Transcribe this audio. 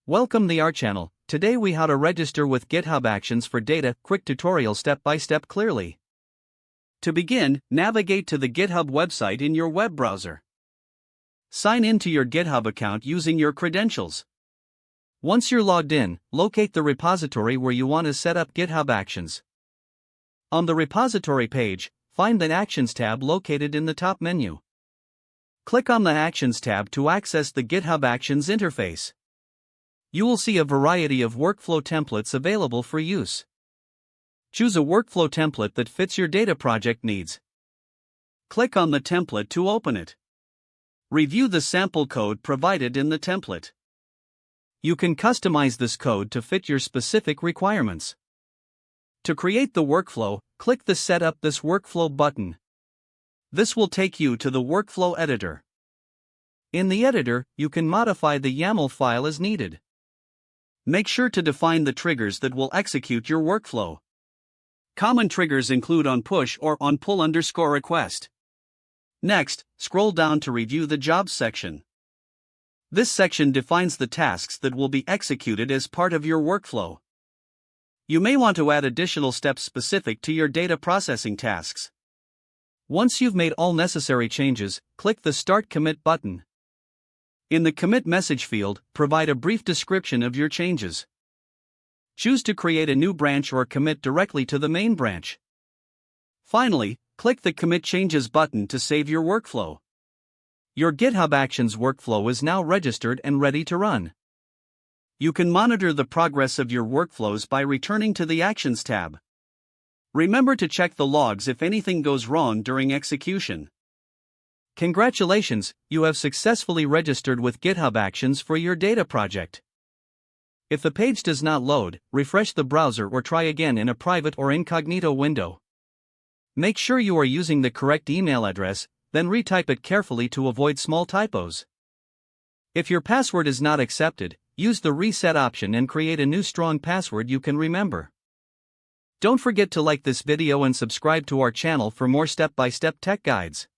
Welcome to our channel. Today we how to register with GitHub Actions for data, quick tutorial step by step clearly. To begin, navigate to the GitHub website in your web browser. Sign in to your GitHub account using your credentials. Once you're logged in, locate the repository where you want to set up GitHub Actions. On the repository page, find the Actions tab located in the top menu. Click on the Actions tab to access the GitHub Actions interface. You will see a variety of workflow templates available for use. Choose a workflow template that fits your data project needs. Click on the template to open it. Review the sample code provided in the template. You can customize this code to fit your specific requirements. To create the workflow, click the Set up this workflow button. This will take you to the workflow editor. In the editor, you can modify the YAML file as needed. Make sure to define the triggers that will execute your workflow. Common triggers include onPush or onPull_request. Next, scroll down to review the Jobs section. This section defines the tasks that will be executed as part of your workflow. You may want to add additional steps specific to your data processing tasks. Once you've made all necessary changes, click the Start Commit button. In the commit message field, provide a brief description of your changes. Choose to create a new branch or commit directly to the main branch. Finally, click the Commit Changes button to save your workflow. Your GitHub Actions workflow is now registered and ready to run. You can monitor the progress of your workflows by returning to the Actions tab. Remember to check the logs if anything goes wrong during execution. Congratulations, you have successfully registered with GitHub Actions for your data project. If the page does not load, refresh the browser or try again in a private or incognito window. Make sure you are using the correct email address, then retype it carefully to avoid small typos. If your password is not accepted, use the reset option and create a new strong password you can remember. Don't forget to like this video and subscribe to our channel for more step-by-step tech guides.